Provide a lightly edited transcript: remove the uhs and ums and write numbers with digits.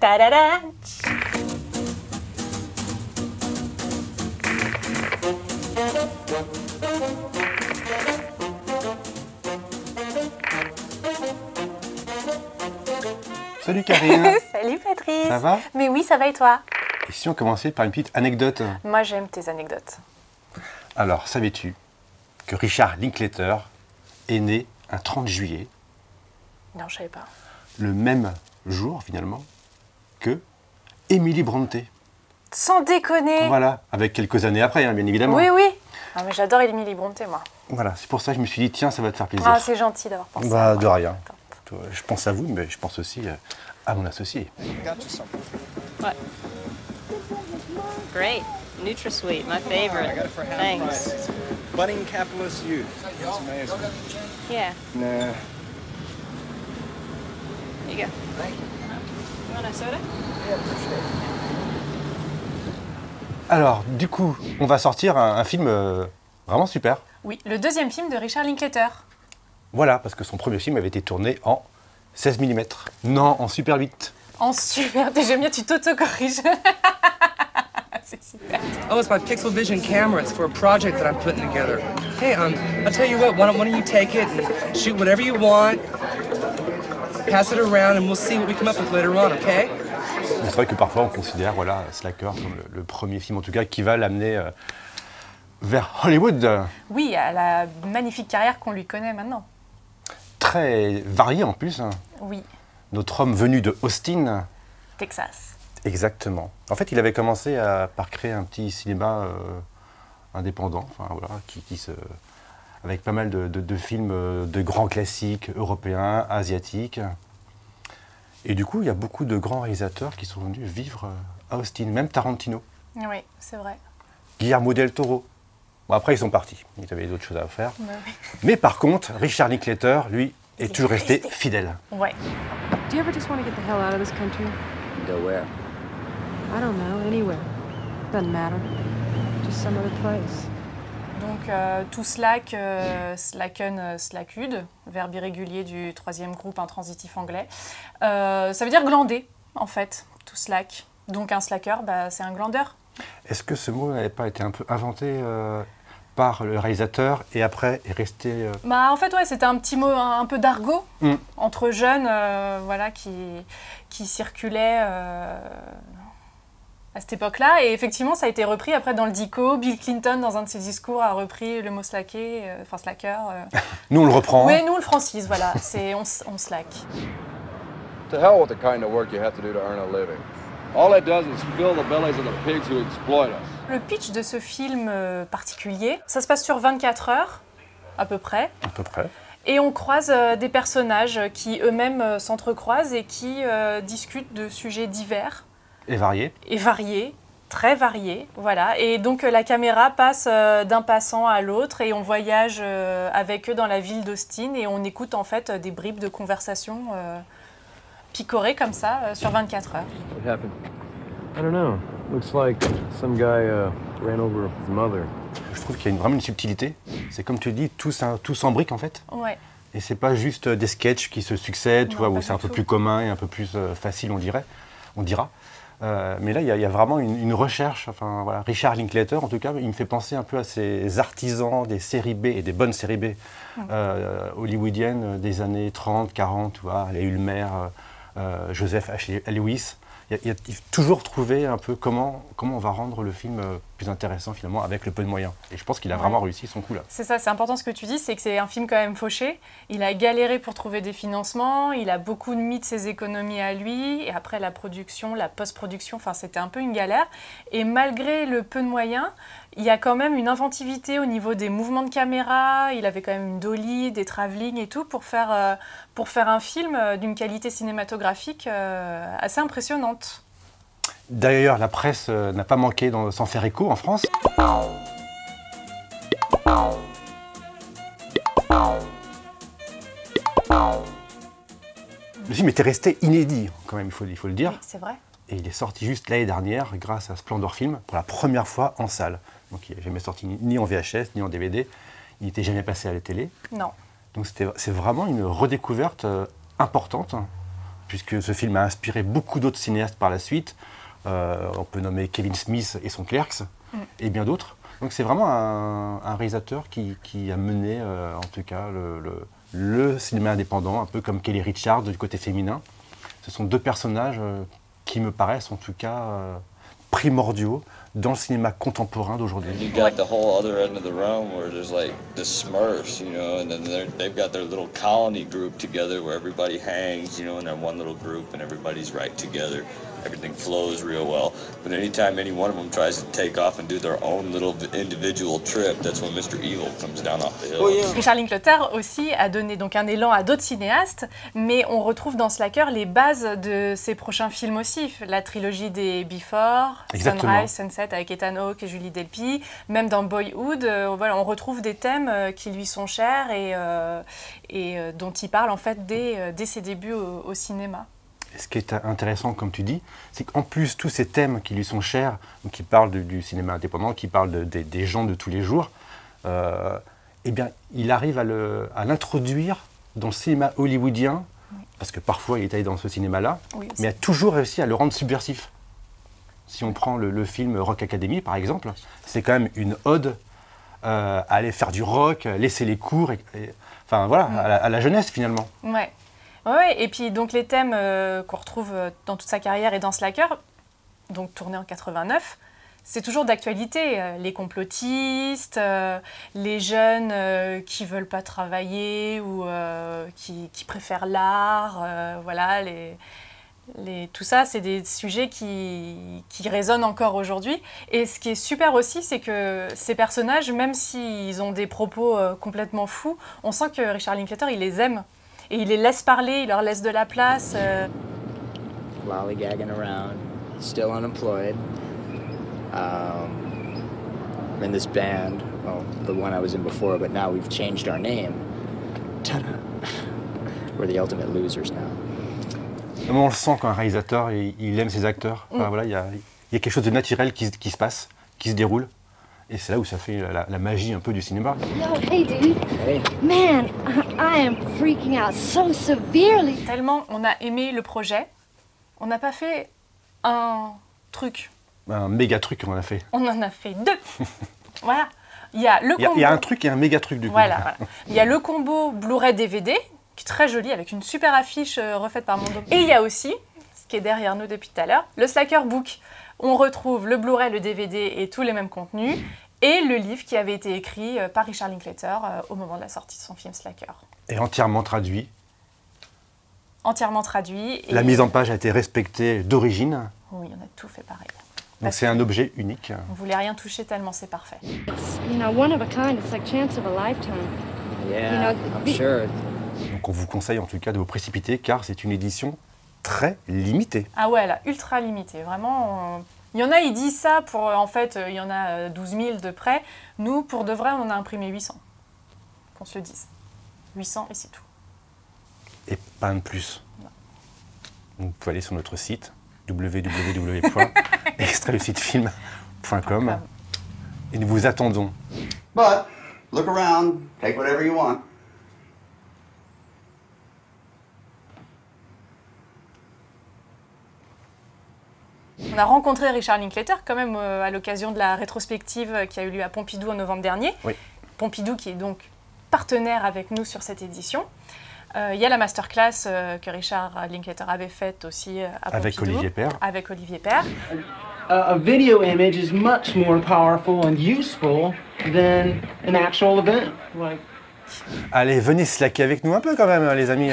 Ta-da-da. Salut Karine. Salut Patrice. Ça va? Mais oui, ça va et toi? Et si on commençait par une petite anecdote? Moi, j'aime tes anecdotes. Alors, savais-tu que Richard Linklater est né un 30 juillet, Non, je savais pas. le même jour finalement que Emily Brontë? Sans déconner. Voilà, avec quelques années après, hein, bien évidemment. Oui, oui. Ah, mais j'adore Emily Brontë, moi. Voilà, c'est pour ça que je me suis dit, tiens, ça va te faire plaisir. Ah, c'est gentil d'avoir pensé à Bah, moi. de rien. Attends. Je pense à vous, mais je pense aussi à mon associé. What? Great. NutraSweet, my favorite. I got it for half Thanks. price. Budding capitalist youth. That's amazing. Yeah, Nah. here you go. You want a soda? Alors, du coup, on va sortir un film vraiment super. Oui, le deuxième film de Richard Linklater. Voilà, parce que son premier film avait été tourné en 16 mm. Non, en Super 8. En super. J'aime bien, tu t'auto-corriges. C'est super. Oh, it's my Pixel Vision camera. It's for a project that I'm putting together. Hey, I'll tell you what, why don't you take it and shoot whatever you want, pass it around, and we'll see what we come up with later on, okay? C'est vrai que parfois on considère voilà, Slacker comme le premier film en tout cas qui va l'amener vers Hollywood. Oui, à la magnifique carrière qu'on lui connaît maintenant. Très varié en plus. Hein. Oui, Notre homme venu de Austin. Texas. Exactement. En fait, il avait commencé par créer un petit cinéma indépendant, enfin, voilà, avec pas mal de films de grands classiques européens, asiatiques. Et du coup, il y a beaucoup de grands réalisateurs qui sont venus vivre à Austin, même Tarantino, Oui, c'est vrai. Guillermo del Toro. Bon, après, ils sont partis. Ils avaient d'autres choses à faire. Bah oui. Mais par contre, Richard Linklater, lui, est est toujours resté resté. fidèle. Ouais. Do you ever just want to get the hell out of this country? Go where? I don't know, anywhere. Doesn't matter. Just some other place. Donc tout slack, slacken, slackud, verbe irrégulier du troisième groupe intransitif anglais. Ça veut dire glander, en fait, tout slack. Donc un slacker, bah, c'est un glandeur. Est-ce que ce mot n'avait pas été un peu inventé par le réalisateur et après est resté... Bah, en fait, ouais, c'était un petit mot, un peu d'argot, entre jeunes, voilà, qui circulaient à cette époque-là. Et effectivement, ça a été repris après dans le dico. Bill Clinton, dans un de ses discours, a repris le mot slacker, enfin slacker. Nous, on le reprend. Oui, nous, on le francise, voilà. C'est on slack. To hell with the kind of work you have to do to earn a living. All it does is fill the bellies of the pigs who exploit us. Le pitch de ce film particulier, ça se passe sur 24 heures, à peu près. À peu près. Et on croise des personnages qui eux-mêmes s'entrecroisent et qui discutent de sujets divers Et varié. et variés, très variés, voilà. Et donc la caméra passe d'un passant à l'autre et on voyage avec eux dans la ville d'Austin et on écoute en fait des bribes de conversation picorées comme ça sur 24 heures. What happened? I don't know. Looks like some guy ran over his mother. Je trouve qu'il y a vraiment une subtilité. C'est comme tu dis, tout s'embrique en fait. Ouais. Et c'est pas juste des sketchs qui se succèdent, tu Non, vois, pas où c'est un du peu tout. plus commun et un peu plus facile, on dira. Mais là, il y a vraiment une recherche. Enfin, voilà. Richard Linklater, en tout cas, il me fait penser un peu à ces artisans des séries B et des bonnes séries B hollywoodiennes des années 30, 40, tu vois, les Ulmer, Joseph H. Lewis. Il y a toujours trouvé un peu comment on va rendre le film plus intéressant finalement avec le peu de moyens. Et je pense qu'il a vraiment réussi son coup là. C'est ça, c'est important ce que tu dis, c'est que c'est un film quand même fauché. Il a galéré pour trouver des financements, il a beaucoup mis de ses économies à lui, et après la production, la post-production, enfin c'était un peu une galère. Et malgré le peu de moyens, il y a quand même une inventivité au niveau des mouvements de caméra, il avait quand même une dolly, des travelling et tout pour faire un film d'une qualité cinématographique assez impressionnante. D'ailleurs, la presse n'a pas manqué s'en faire écho en France. Le film était resté inédit, quand même, il faut le dire. Oui, c'est vrai. Et il est sorti juste l'année dernière, grâce à Splendor Film, pour la première fois en salle. Donc il n'est jamais sorti ni en VHS, ni en DVD. Il n'était jamais passé à la télé. Non. Donc c'est vraiment une redécouverte importante. puisque ce film a inspiré beaucoup d'autres cinéastes par la suite. On peut nommer Kevin Smith et son Clerks, et bien d'autres. Donc c'est vraiment un réalisateur qui a mené, en tout cas, le cinéma indépendant, un peu comme Kelly Richard du côté féminin. Ce sont deux personnages qui me paraissent, en tout cas, primordiaux dans le cinéma contemporain d'aujourd'hui. You got the whole other end of the realm where there's like the Smurfs, you know, and then they've got their little colony group together where everybody hangs, you know, in their one little group and everybody's right together. Everything flows real well. But anytime any one of them tries to take off and do their own little individual trip, that's when Mr. Evil comes down off the hill. Oh, yeah. Richard Linklater aussi a donné donc un élan à d'autres cinéastes, mais on retrouve dans Slacker les bases de ses prochains films aussi. La trilogie des Before, Exactement. Sunrise, Sunset avec Ethan Hawke et Julie Delpy. Même dans Boyhood, voilà, on retrouve des thèmes qui lui sont chers et dont il parle en fait dès ses débuts au cinéma. Ce qui est intéressant, comme tu dis, c'est qu'en plus, tous ces thèmes qui lui sont chers, qui parlent du cinéma indépendant, qui parlent des gens de tous les jours, eh bien, il arrive à l'introduire dans le cinéma hollywoodien, parce que parfois il est allé dans ce cinéma-là, mais a toujours réussi à le rendre subversif. Si on prend le film Rock Academy, par exemple, c'est quand même une ode à aller faire du rock, laisser les cours, enfin voilà, à la jeunesse finalement. Ouais. Ouais, et puis donc les thèmes qu'on retrouve dans toute sa carrière et dans Slacker, donc tourné en 89, c'est toujours d'actualité. Les complotistes, les jeunes qui veulent pas travailler ou qui préfèrent l'art, voilà, tout ça, c'est des sujets qui résonnent encore aujourd'hui. Et ce qui est super aussi, c'est que ces personnages, même s'ils ont des propos complètement fous, on sent que Richard Linklater, il les aime. Et il les laisse parler, il leur laisse de la place. Lollygagging around, still unemployed. I'm in this band, well, the one I was in before, but now we've changed our name. Ta-da! We're the ultimate losers now. On le sent quand un réalisateur, il aime ses acteurs. Enfin, voilà, il y a quelque chose de naturel qui se passe, qui se déroule. Et c'est là où ça fait la magie un peu du cinéma. Yo, hey dude. Hey. Man, I am freaking out so severely. Tellement on a aimé le projet, on n'a pas fait un truc. Un méga truc qu'on a fait. On en a fait deux. Voilà. Il y a le combo. Il y a un truc et un méga truc du coup. Voilà. Il y a le combo Blu-ray DVD, qui est très joli, avec une super affiche refaite par Mondo. Et il y a aussi, ce qui est derrière nous depuis tout à l'heure, le Slacker Book. On retrouve le Blu-ray, le DVD et tous les mêmes contenus, et le livre qui avait été écrit par Richard Linklater au moment de la sortie de son film Slacker. Et entièrement traduit. Entièrement traduit. La mise en page a été respectée d'origine. Oui, on a tout fait pareil. Donc c'est un objet unique. On voulait rien toucher tellement c'est parfait. You know, one of a kind, it's like chance of a lifetime. Yeah, You know, I'm sure. Donc on vous conseille en tout cas de vous précipiter car c'est une édition très limitée. Ah ouais, elle est ultra limitée, vraiment. Il y en a, ils disent ça pour, en fait, il y en a 12 000 de près. Nous, pour de vrai, on en a imprimé 800. Qu'on se le dise. 800 et c'est tout. Et pas un de plus. Non. Donc, vous pouvez aller sur notre site www.extralucidefilm.com et nous vous attendons. But, look around, take whatever you want. On a rencontré Richard Linklater quand même à l'occasion de la rétrospective qui a eu lieu à Pompidou en novembre dernier. Oui. Pompidou qui est donc partenaire avec nous sur cette édition. Il y a la masterclass que Richard Linklater avait faite aussi à Pompidou. Avec Olivier Père. Avec Olivier Père. A video image is much more powerful and useful than an actual event. Like... Allez, venez slacker avec nous un peu quand même, les amis.